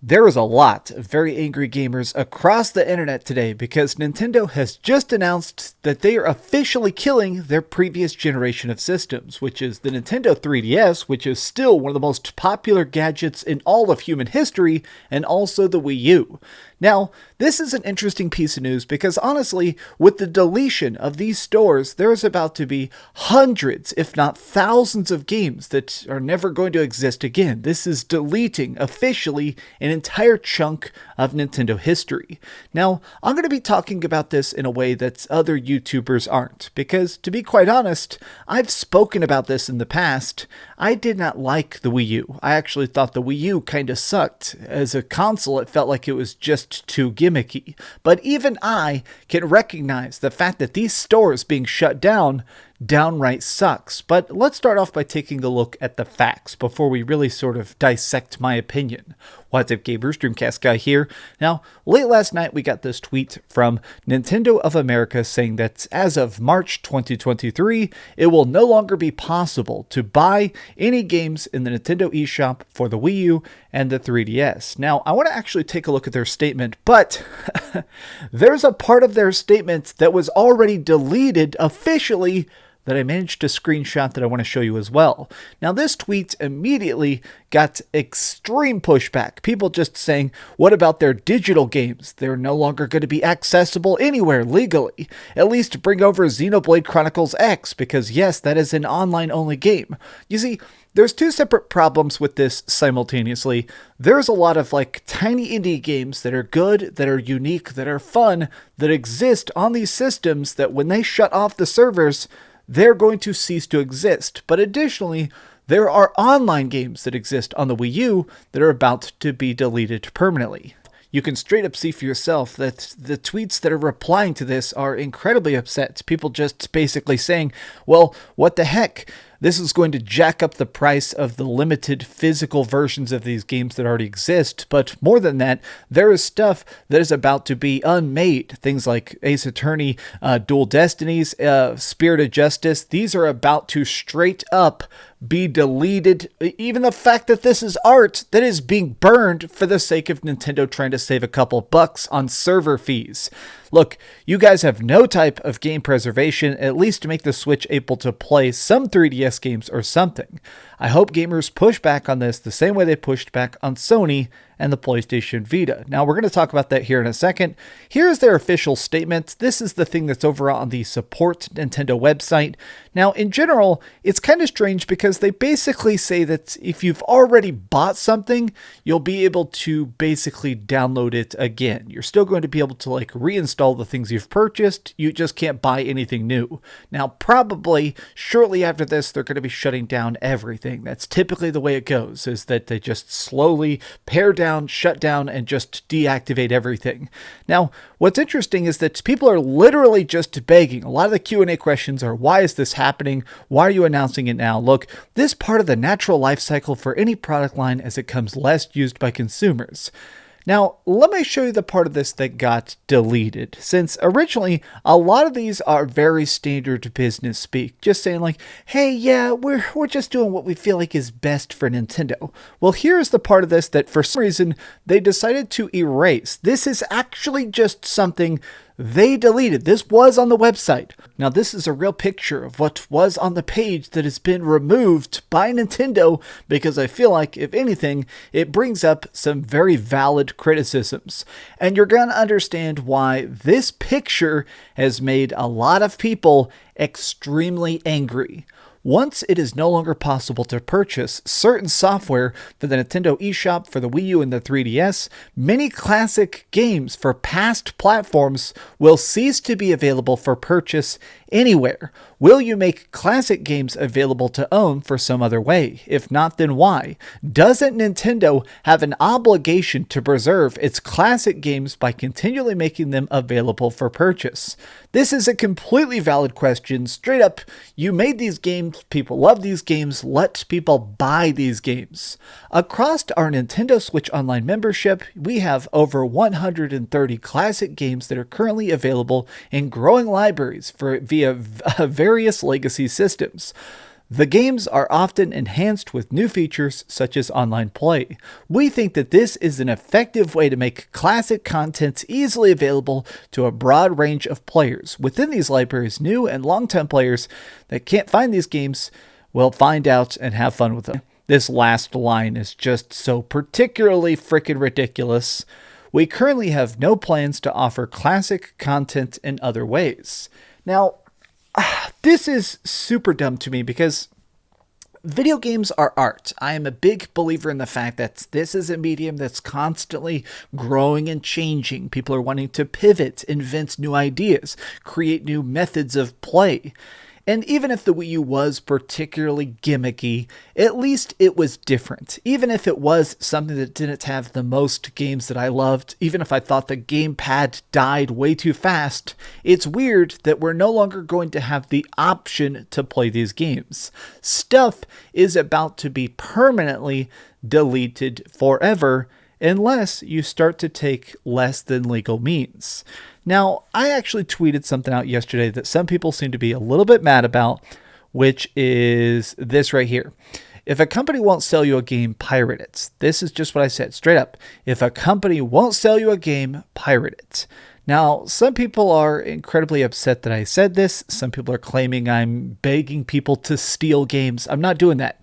There is a lot of very angry gamers across the internet today because Nintendo has just announced that they are officially killing their previous generation of systems, which is the Nintendo 3DS, which is still one of the most popular gadgets in all of human history, and also the Wii U. Now, this is an interesting piece of news because honestly, with the deletion of these stores, there is about to be hundreds, if not thousands of games that are never going to exist again. This is deleting officially an entire chunk of Nintendo history. Now, I'm going to be talking about this in a way that other YouTubers aren't, because to be quite honest, I've spoken about this in the past. I did not like the Wii U. I actually thought the Wii U kind of sucked. As a console, it felt like it was just too gimmicky. But even I can recognize the fact that these stores being shut down downright sucks. But let's start off by taking a look at the facts before we really sort of dissect my opinion. What's up, gamers? DreamcastGuy here. Now, late last night we got this tweet from Nintendo of America saying that as of March 2023, it will no longer be possible to buy any games in the Nintendo eShop for the Wii U and the 3DS. Now, I want to actually take a look at their statement, but there's a part of their statement that was already deleted officially that I managed to screenshot that I want to show you as well. Now, this tweet immediately got extreme pushback. People just saying, what about their digital games? They're no longer going to be accessible anywhere legally. At least bring over Xenoblade Chronicles X, because yes, that is an online-only game. You see, there's two separate problems with this simultaneously. There's a lot of tiny indie games that are good, that are unique, that are fun, that exist on these systems that when they shut off the servers, they're going to cease to exist. But additionally, there are online games that exist on the Wii U that are about to be deleted permanently. You can straight up see for yourself that the tweets that are replying to this are incredibly upset. People just basically saying, well, what the heck? This is going to jack up the price of the limited physical versions of these games that already exist. But more than that, there is stuff that is about to be unmade. Things like Ace Attorney, Dual Destinies, Spirit of Justice. These are about to straight up be deleted. Even the fact that this is art that is being burned for the sake of Nintendo trying to save a couple bucks on server fees. Look, you guys have no type of game preservation, at least to make the Switch able to play some 3DS games or something. I hope gamers push back on this the same way they pushed back on Sony and the PlayStation Vita. Now, we're going to talk about that here in a second. Here's their official statement. This is the thing that's over on the Support Nintendo website. Now, in general, it's kind of strange because they basically say that if you've already bought something, you'll be able to basically download it again. You're still going to be able to reinstall the things you've purchased. You just can't buy anything new. Now, probably shortly after this, they're going to be shutting down everything. That's typically the way it goes, is that they just slowly pare down, shut down, and just deactivate everything. Now, what's interesting is that people are literally just begging. A lot of the Q&A questions are, why is this happening? Why are you announcing it now? Look, this part of the natural life cycle for any product line as it comes less used by consumers. Now, let me show you the part of this that got deleted, since originally a lot of these are very standard business speak, just saying hey, yeah, we're just doing what we feel like is best for Nintendo. Well, here's the part of this that for some reason they decided to erase. This is actually just something they deleted. This was on the website. Now, this is a real picture of what was on the page that has been removed by Nintendo because I feel like, if anything, it brings up some very valid criticisms. And you're going to understand why this picture has made a lot of people extremely angry. Once it is no longer possible to purchase certain software for the Nintendo eShop for the Wii U and the 3DS, many classic games for past platforms will cease to be available for purchase anywhere. Will you make classic games available to own for some other way? If not, then why? Doesn't Nintendo have an obligation to preserve its classic games by continually making them available for purchase? This is a completely valid question. Straight up, you made these games, people love these games, let people buy these games. Across our Nintendo Switch Online membership, we have over 130 classic games that are currently available in growing libraries via various legacy systems. The games are often enhanced with new features such as online play. We think that this is an effective way to make classic content easily available to a broad range of players. Within these libraries, new and long-time players that can't find these games will find out and have fun with them. This last line is just so particularly freaking ridiculous. We currently have no plans to offer classic content in other ways. Now, this is super dumb to me because video games are art. I am a big believer in the fact that this is a medium that's constantly growing and changing. People are wanting to pivot, invent new ideas, create new methods of play. And even if the Wii U was particularly gimmicky, at least it was different. Even if it was something that didn't have the most games that I loved, even if I thought the gamepad died way too fast, it's weird that we're no longer going to have the option to play these games. Stuff is about to be permanently deleted forever unless you start to take less than legal means. Now, I actually tweeted something out yesterday that some people seem to be a little bit mad about, which is this right here. If a company won't sell you a game, pirate it. This is just what I said, straight up. If a company won't sell you a game, pirate it. Now, some people are incredibly upset that I said this. Some people are claiming I'm begging people to steal games. I'm not doing that.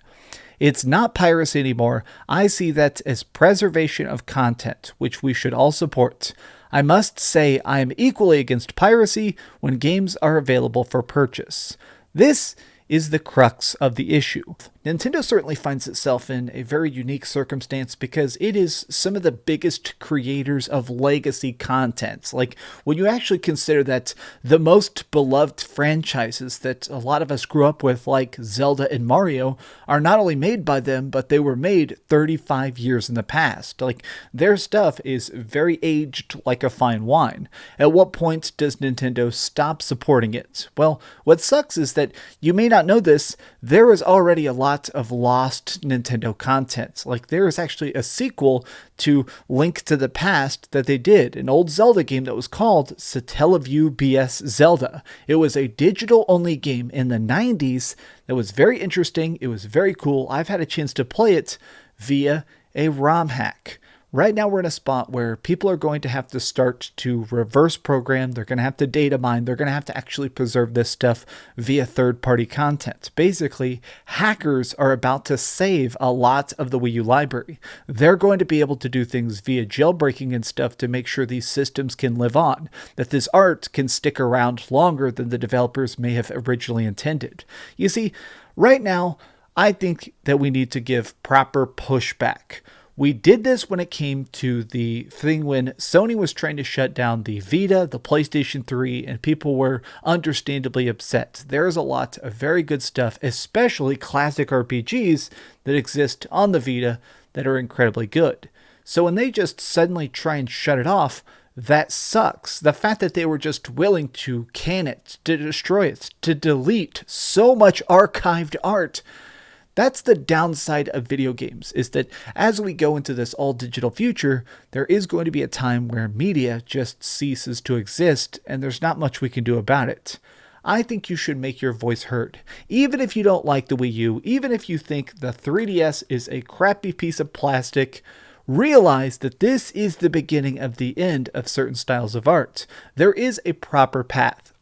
It's not piracy anymore. I see that as preservation of content, which we should all support. I must say I am equally against piracy when games are available for purchase. This is the crux of the issue. Nintendo certainly finds itself in a very unique circumstance because it is some of the biggest creators of legacy content. Like, when you actually consider that the most beloved franchises that a lot of us grew up with, like Zelda and Mario, are not only made by them, but they were made 35 years in the past. Like, their stuff is very aged like a fine wine. At what point does Nintendo stop supporting it? Well, what sucks is that you may not know this, there is already a lot of lost Nintendo content. Like, there is actually a sequel to Link to the Past that they did, an old Zelda game that was called Satellaview BS Zelda. It was a digital-only game in the 90s that was very interesting. It was very cool. I've had a chance to play it via a ROM hack. Right now we're in a spot where people are going to have to start to reverse program. They're going to have to data mine. They're going to have to actually preserve this stuff via third-party content. Basically, hackers are about to save a lot of the Wii U library. They're going to be able to do things via jailbreaking and stuff to make sure these systems can live on, that this art can stick around longer than the developers may have originally intended. You see, right now, I think that we need to give proper pushback. We did this when it came to the thing when Sony was trying to shut down the Vita, the PlayStation 3, and people were understandably upset. There's a lot of very good stuff, especially classic RPGs that exist on the Vita that are incredibly good. So when they just suddenly try and shut it off, that sucks. The fact that they were just willing to can it, to destroy it, to delete so much archived art, that's the downside of video games, is that as we go into this all-digital future, there is going to be a time where media just ceases to exist, and there's not much we can do about it. I think you should make your voice heard. Even if you don't like the Wii U, even if you think the 3DS is a crappy piece of plastic, realize that this is the beginning of the end of certain styles of art. There is a proper path.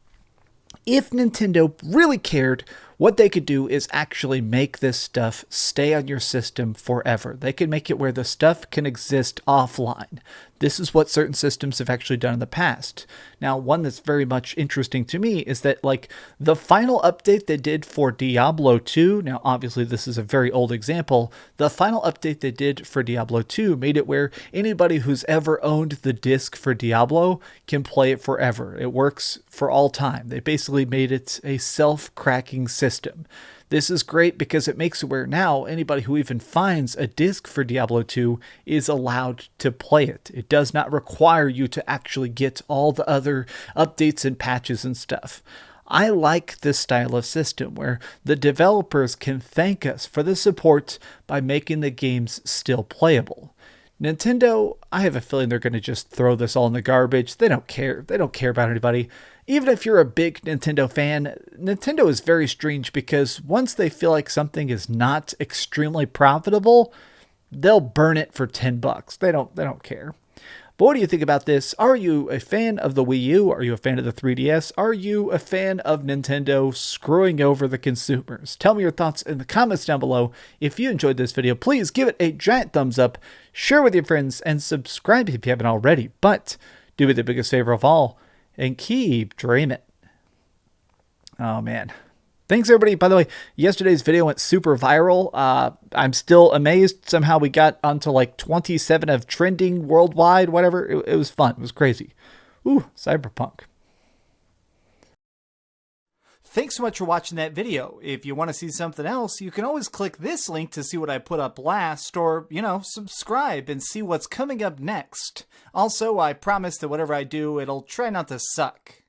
If Nintendo really cared, what they could do is actually make this stuff stay on your system forever. They can make it where the stuff can exist offline. This is what certain systems have actually done in the past. Now, one that's very much interesting to me is that, like, the final update they did for Diablo 2, now obviously this is a very old example, the final update they did for Diablo 2 made it where anybody who's ever owned the disc for Diablo can play it forever. It works for all time. They basically made it a self-cracking system. This is great because it makes it where now anybody who even finds a disc for Diablo 2 is allowed to play it. It does not require you to actually get all the other updates and patches and stuff. I like this style of system where the developers can thank us for the support by making the games still playable. Nintendo, I have a feeling they're going to just throw this all in the garbage. They don't care. They don't care about anybody. Even if you're a big Nintendo fan, Nintendo is very strange because once they feel like something is not extremely profitable, they'll burn it for $10. They don't care. But what do you think about this? Are you a fan of the Wii U? Are you a fan of the 3DS? Are you a fan of Nintendo screwing over the consumers? Tell me your thoughts in the comments down below. If you enjoyed this video, please give it a giant thumbs up, share with your friends, and subscribe if you haven't already. But do me the biggest favor of all and keep dreaming. Oh, man. Thanks, everybody. By the way, yesterday's video went super viral. I'm still amazed. Somehow we got onto like 27 of trending worldwide, whatever. It was fun. It was crazy. Ooh, cyberpunk. Thanks so much for watching that video. If you want to see something else, you can always click this link to see what I put up last, or, subscribe and see what's coming up next. Also, I promise that whatever I do, it'll try not to suck.